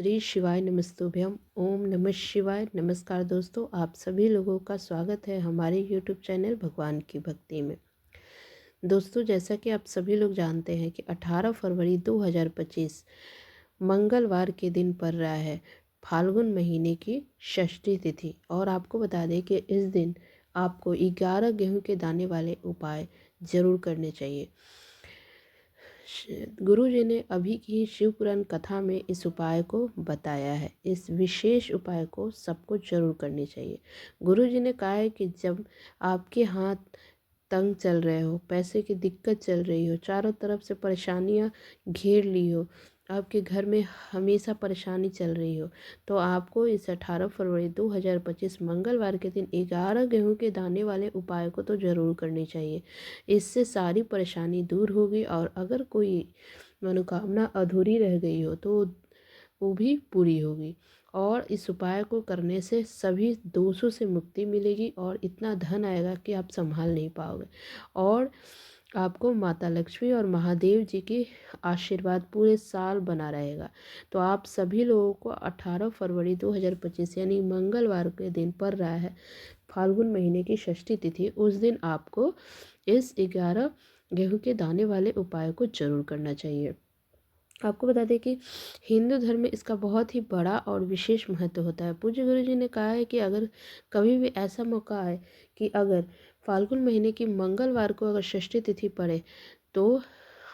श्री शिवाय नमस्तुभ्यम। ओम नमः शिवाय। नमस्कार दोस्तों, आप सभी लोगों का स्वागत है हमारे यूट्यूब चैनल भगवान की भक्ति में। दोस्तों, जैसा कि आप सभी लोग जानते हैं कि 18 फरवरी 2025 मंगलवार के दिन पड़ रहा है फाल्गुन महीने की षष्ठी तिथि। और आपको बता दें कि इस दिन आपको 11 गेहूं के दाने वाले उपाय ज़रूर करने चाहिए। गुरु जी ने अभी की शिव पुराण कथा में इस उपाय को बताया है। इस विशेष उपाय को सबको जरूर करनी चाहिए। गुरु जी ने कहा है कि जब आपके हाथ तंग चल रहे हो, पैसे की दिक्कत चल रही हो, चारों तरफ से परेशानियां घेर ली हो, आपके घर में हमेशा परेशानी चल रही हो, तो आपको इस 18 फरवरी 2025 मंगलवार के दिन 11 गेहूं के दाने वाले उपाय को तो ज़रूर करनी चाहिए। इससे सारी परेशानी दूर होगी और अगर कोई मनोकामना अधूरी रह गई हो तो वो भी पूरी होगी। और इस उपाय को करने से सभी दोषों से मुक्ति मिलेगी और इतना धन आएगा कि आप संभाल नहीं पाओगे। और आपको माता लक्ष्मी और महादेव जी की आशीर्वाद पूरे साल बना रहेगा। तो आप सभी लोगों को 18 फरवरी 2025 यानी मंगलवार के दिन पड़ रहा है फाल्गुन महीने की षष्ठी तिथि, उस दिन आपको इस 11 गेहूं के दाने वाले उपाय को जरूर करना चाहिए। आपको बता दें कि हिंदू धर्म में इसका बहुत ही बड़ा और विशेष महत्व होता है। पूज्य गुरु जी ने कहा है कि अगर कभी भी ऐसा मौका आए कि अगर फाल्गुन महीने की मंगलवार को अगर षष्ठी तिथि पड़े तो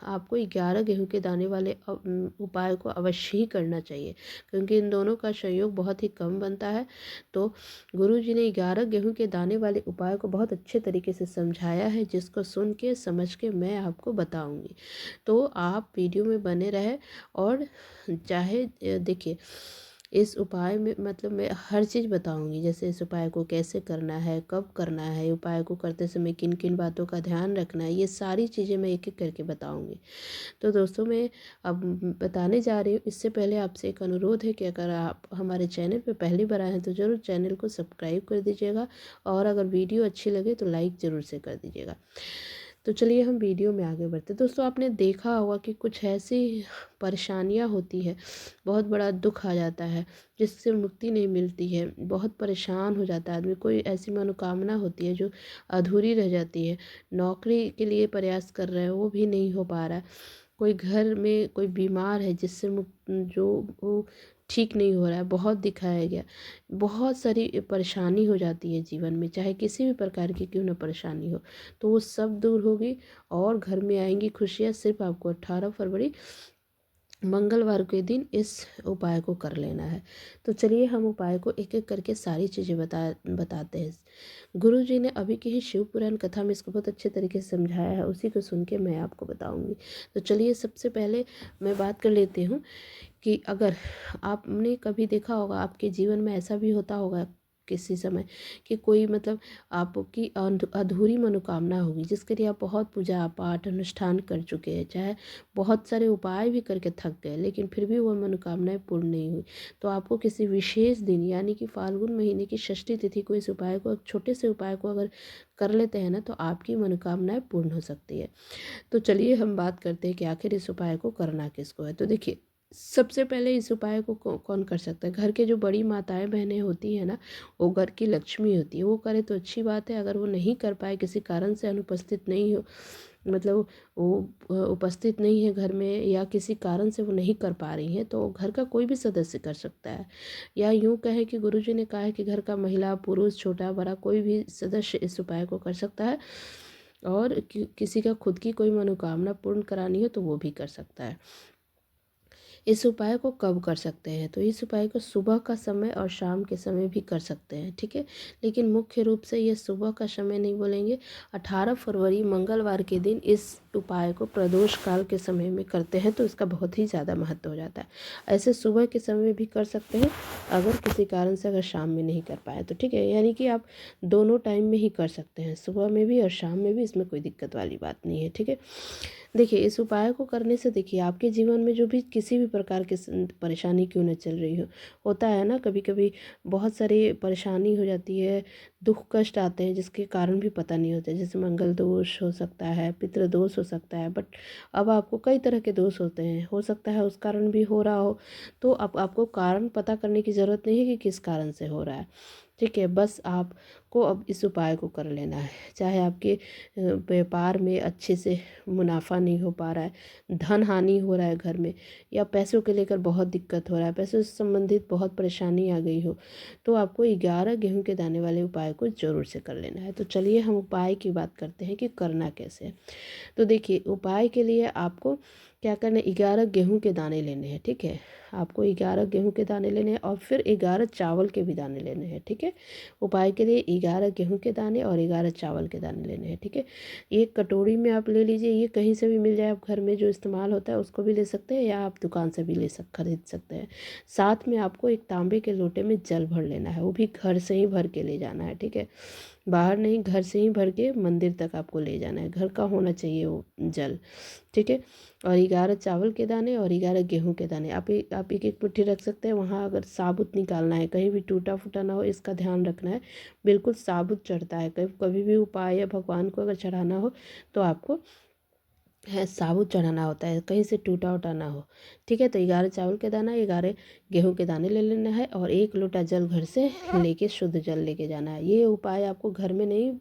आपको 11 गेहूं के दाने वाले उपाय को अवश्य ही करना चाहिए, क्योंकि इन दोनों का संयोग बहुत ही कम बनता है। तो गुरु जी ने 11 गेहूं के दाने वाले उपाय को बहुत अच्छे तरीके से समझाया है, जिसको सुन के समझ के मैं आपको बताऊंगी। तो आप वीडियो में बने रहे और चाहे देखिए, इस उपाय में मतलब मैं हर चीज़ बताऊंगी, जैसे इस उपाय को कैसे करना है, कब करना है, उपाय को करते समय किन किन बातों का ध्यान रखना है, ये सारी चीज़ें मैं एक एक करके बताऊंगी। तो दोस्तों, मैं अब बताने जा रही हूँ। इससे पहले आपसे एक अनुरोध है कि अगर आप हमारे चैनल पर पहली बार आए हैं तो ज़रूर चैनल को सब्सक्राइब कर दीजिएगा और अगर वीडियो अच्छी लगे तो लाइक ज़रूर से कर दीजिएगा। तो चलिए हम वीडियो में आगे बढ़ते। दोस्तों, आपने देखा होगा कि कुछ ऐसी परेशानियां होती है, बहुत बड़ा दुख आ जाता है जिससे मुक्ति नहीं मिलती है, बहुत परेशान हो जाता है आदमी। कोई ऐसी मनोकामना होती है जो अधूरी रह जाती है, नौकरी के लिए प्रयास कर रहे हैं वो भी नहीं हो पा रहा है, कोई घर में कोई बीमार है जिससे जो वो ठीक नहीं हो रहा है, बहुत दिखाया गया, बहुत सारी परेशानी हो जाती है जीवन में, चाहे किसी भी प्रकार की क्यों ना परेशानी हो, तो वो सब दूर होगी और घर में आएंगी खुशियाँ। सिर्फ आपको 18 फरवरी मंगलवार के दिन इस उपाय को कर लेना है। तो चलिए हम उपाय को एक एक करके सारी चीज़ें बताते हैं। गुरु जी ने अभी की ही शिव पुराण कथा में इसको बहुत अच्छे तरीके से समझाया है, उसी को सुन के मैं आपको बताऊंगी। तो चलिए सबसे पहले मैं बात कर लेती हूँ कि अगर आपने कभी देखा होगा, आपके जीवन में ऐसा भी होता होगा किसी समय कि कोई मतलब आपकी अधूरी मनोकामना होगी, जिसके लिए आप बहुत पूजा पाठ अनुष्ठान कर चुके हैं, चाहे बहुत सारे उपाय भी करके थक गए, लेकिन फिर भी वो मनोकामनाएं पूर्ण नहीं हुई। तो आपको किसी विशेष दिन यानी कि फाल्गुन महीने की षष्ठी तिथि को इस उपाय को, छोटे से उपाय को अगर कर लेते हैं ना, तो आपकी मनोकामनाएं पूर्ण हो सकती है। तो चलिए हम बात करते हैं कि आखिर इस उपाय को करना किसको है। तो देखिए, सबसे पहले इस उपाय को कौन कर सकता है? घर के जो बड़ी माताएं बहनें होती हैं ना, वो घर की लक्ष्मी होती है, वो करे तो अच्छी बात है। अगर वो नहीं कर पाए, किसी कारण से अनुपस्थित नहीं हो, मतलब वो उपस्थित नहीं है घर में या किसी कारण से वो नहीं कर पा रही हैं, तो घर का कोई भी सदस्य कर सकता है। या यूँ कहें कि गुरुजी ने कहा है कि घर का महिला पुरुष छोटा बड़ा कोई भी सदस्य इस उपाय को कर सकता है। और किसी का खुद की कोई मनोकामना पूर्ण करानी हो तो वो भी कर सकता है। इस उपाय को कब कर सकते हैं? तो इस उपाय को सुबह का समय और शाम के समय भी कर सकते हैं, ठीक है। लेकिन मुख्य रूप से ये सुबह का समय नहीं बोलेंगे। 18 फरवरी मंगलवार के दिन इस उपाय को प्रदोष काल के समय में करते हैं, तो इसका बहुत ही ज़्यादा महत्व हो जाता है। ऐसे सुबह के समय में भी कर सकते हैं, अगर किसी कारण से अगर शाम में नहीं कर पाए तो ठीक है। यानी कि आप दोनों टाइम में ही कर सकते हैं, सुबह में भी और शाम में भी, इसमें कोई दिक्कत वाली बात नहीं है, ठीक है। देखिए, इस उपाय को करने से देखिए आपके जीवन में जो भी किसी भी प्रकार की परेशानी क्यों न चल रही हो, होता है ना कभी कभी बहुत सारी परेशानी हो जाती है, दुख कष्ट आते हैं जिसके कारण भी पता नहीं होते, जैसे मंगल दोष हो सकता है, पितृ दोष हो सकता है। बट अब आपको कई तरह के दोष होते हैं, हो सकता है उस कारण भी हो रहा हो। तो अब आपको कारण पता करने की ज़रूरत नहीं है कि किस कारण से हो रहा है। ठीक है, बस आपको अब इस उपाय को कर लेना है। चाहे आपके व्यापार में अच्छे से मुनाफा नहीं हो पा रहा है, धन हानि हो रहा है घर में, या पैसों के लेकर बहुत दिक्कत हो रहा है, पैसों से संबंधित बहुत परेशानी आ गई हो, तो आपको 11 गेहूं के दाने वाले उपाय को ज़रूर से कर लेना है। तो चलिए हम उपाय की बात करते हैं कि करना कैसे है। तो देखिए, उपाय के लिए आपको क्या करना है, 11 गेहूं के दाने लेने हैं। ठीक है, आपको 11 गेहूं के दाने लेने हैं और फिर 11 चावल के भी दाने लेने हैं। ठीक है, उपाय के लिए 11 गेहूं के दाने और 11 चावल के दाने लेने हैं। ठीक है, एक कटोरी में आप ले लीजिए, ये कहीं से भी मिल जाए, आप घर में जो इस्तेमाल होता है उसको भी ले सकते हैं, या आप दुकान से भी खरीद सकते हैं। साथ में आपको एक तांबे के लोटे में जल भर लेना है, वो भी घर से ही भर के ले जाना है। ठीक है, बाहर नहीं, घर से ही भर के मंदिर तक आपको ले जाना है, घर का होना चाहिए वो जल। ठीक है, और 11 चावल के दाने और 11 गेहूं के दाने आप एक एक मुट्ठी रख सकते हैं। वहाँ अगर साबुत निकालना है, कहीं भी टूटा फूटा ना हो, इसका ध्यान रखना है। बिल्कुल साबुत चढ़ता है, कभी कभी भी उपाय या भगवान को अगर चढ़ाना हो तो आपको है साबुत चढ़ाना होता है, कहीं से टूटा उटा ना हो। ठीक है, तो 11 चावल के दाना, 11 गेहूं के दाने ले लेना है और 1 लोटा जल घर से लेके, शुद्ध जल लेके जाना है। ये उपाय आपको घर में नहीं,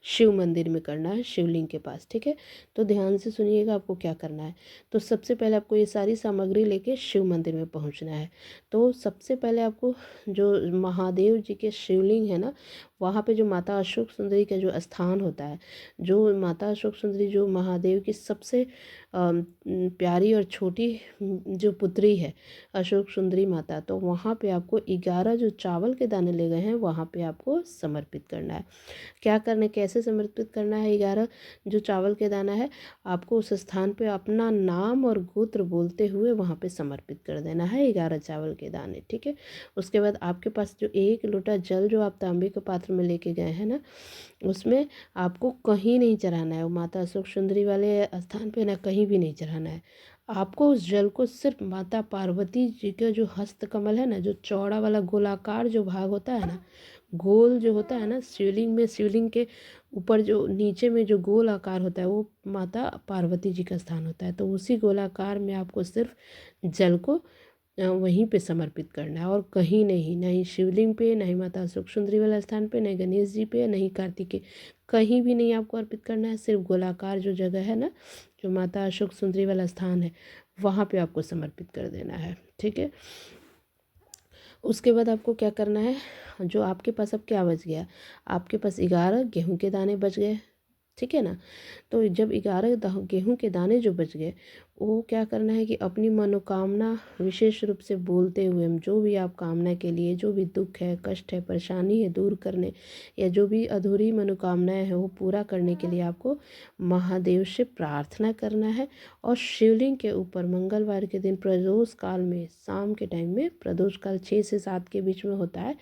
शिव मंदिर में करना है, शिवलिंग के पास। ठीक है, तो ध्यान से सुनिएगा आपको क्या करना है। तो सबसे पहले आपको ये सारी सामग्री लेके शिव मंदिर में पहुंचना है। तो सबसे पहले आपको जो महादेव जी के शिवलिंग है ना, वहाँ पे जो माता अशोक सुंदरी का जो स्थान होता है, जो माता अशोक सुंदरी जो महादेव की सबसे प्यारी और छोटी जो पुत्री है, अशोक सुंदरी माता, तो वहाँ पे आपको 11 जो चावल के दाने ले गए हैं वहाँ पे आपको समर्पित करना है। क्या करना है, कैसे समर्पित करना है? 11 जो चावल के दाना है, आपको उस स्थान पे अपना नाम और गोत्र बोलते हुए वहाँ पे समर्पित कर देना है, 11 चावल के दाने। ठीक है, उसके बाद आपके पास जो 1 लोटा जल जो आप तांबे के पात्र में लेके गए हैं ना, उसमें आपको कहीं नहीं चढ़ाना है, वो माता अशोक सुंदरी वाले स्थान पे ना कहीं भी नहीं चढ़ाना है। आपको उस जल को सिर्फ माता पार्वती जी का जो हस्त कमल है ना, जो चौड़ा वाला गोलाकार जो भाग होता है ना, गोल जो होता है ना शिवलिंग में, शिवलिंग के ऊपर जो नीचे में जो गोल आकार होता है वो माता पार्वती जी का स्थान होता है। तो उसी गोलाकार में आपको सिर्फ जल को वहीं पे समर्पित करना है, और कहीं नहीं, नहीं शिवलिंग पे, नहीं माता अशोक सुंदरी वाला स्थान पे, नहीं गणेश जी पे, नहीं कार्तिकेय, कहीं भी नहीं आपको अर्पित करना है। सिर्फ गोलाकार जो जगह है ना, जो माता अशोक सुंदरी वाला स्थान है, वहाँ पे आपको समर्पित कर देना है। ठीक है, उसके बाद आपको क्या करना है, जो आपके पास अब क्या बच गया, आपके पास 11 गेहूं के दाने बच गए। ठीक है ना, तो जब 11 गेहूं के दाने जो बच गए, वो क्या करना है कि अपनी मनोकामना विशेष रूप से बोलते हुए, हम जो भी आप कामना के लिए, जो भी दुख है, कष्ट है, परेशानी है दूर करने, या जो भी अधूरी मनोकामनाएं हैं वो पूरा करने के लिए आपको महादेव से प्रार्थना करना है। और शिवलिंग के ऊपर मंगलवार के दिन प्रदोष काल में, शाम के टाइम में, प्रदोष काल 6 से 7 के बीच में होता है,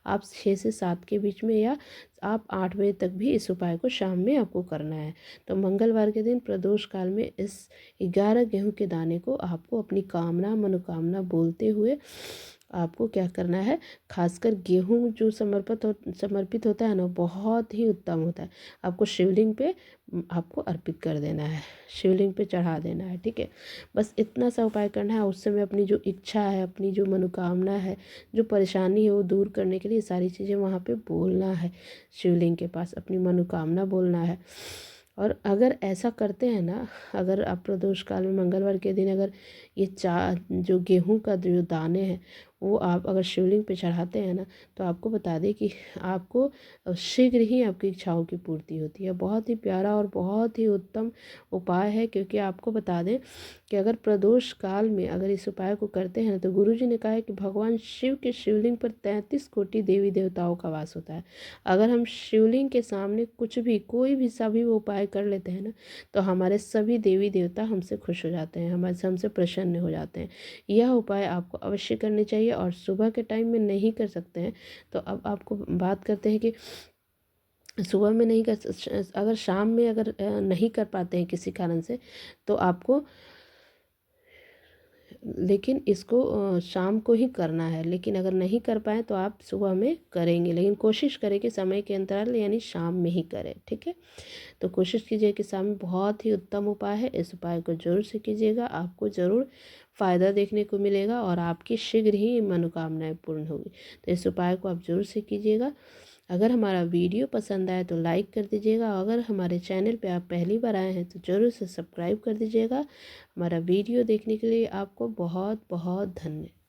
आप 6 से 7 के बीच में, या आप 8 बजे तक भी इस उपाय को शाम में आपको करना है। तो मंगलवार के दिन प्रदोष काल में इस 11 गेहूं के दाने को आपको अपनी कामना मनोकामना बोलते हुए आपको क्या करना है, खासकर गेहूं जो समर्पित होता है ना, बहुत ही उत्तम होता है, आपको शिवलिंग पे आपको अर्पित कर देना है, शिवलिंग पे चढ़ा देना है। ठीक है, बस इतना सा उपाय करना है। उस समय अपनी जो इच्छा है, अपनी जो मनोकामना है, जो परेशानी है वो दूर करने के लिए सारी चीज़ें वहाँ पे बोलना है, शिवलिंग के पास अपनी मनोकामना बोलना है। और अगर ऐसा करते हैं ना, अगर आप प्रदोष काल में मंगलवार के दिन अगर ये जो गेहूं का जो दाने हैं वो आप अगर शिवलिंग पे चढ़ाते हैं ना, तो आपको बता दें कि आपको शीघ्र ही आपकी इच्छाओं की पूर्ति होती है। बहुत ही प्यारा और बहुत ही उत्तम उपाय है, क्योंकि आपको बता दें कि अगर प्रदोष काल में अगर इस उपाय को करते हैं तो गुरु जी ने कहा है कि भगवान शिव के शिवलिंग पर 33 कोटि देवी देवताओं का वास होता है। अगर हम शिवलिंग के सामने कुछ भी, कोई भी सभी वो उपाय कर लेते हैं ना, तो हमारे सभी देवी देवता हमसे खुश हो जाते हैं, हमारे हमसे प्रसन्न हो जाते हैं। यह उपाय आपको अवश्य करनी चाहिए, और सुबह के टाइम में नहीं कर सकते हैं तो अब आपको बात करते हैं कि सुबह में नहीं कर, अगर शाम में अगर नहीं कर पाते हैं किसी कारण से, तो आपको, लेकिन इसको शाम को ही करना है। लेकिन अगर नहीं कर पाए तो आप सुबह में करेंगे, लेकिन कोशिश करें कि समय के अंतराल यानी शाम में ही करें, ठीक है। तो कोशिश कीजिए कि शाम में बहुत ही उत्तम उपाय है, इस उपाय को जरूर से कीजिएगा, आपको ज़रूर फ़ायदा देखने को मिलेगा और आपकी शीघ्र ही मनोकामनाएं पूर्ण होगी। तो इस उपाय को आप जरूर से कीजिएगा। अगर हमारा वीडियो पसंद आए तो लाइक कर दीजिएगा, अगर हमारे चैनल पे आप पहली बार आए हैं तो ज़रूर से सब्सक्राइब कर दीजिएगा। हमारा वीडियो देखने के लिए आपको बहुत बहुत धन्यवाद।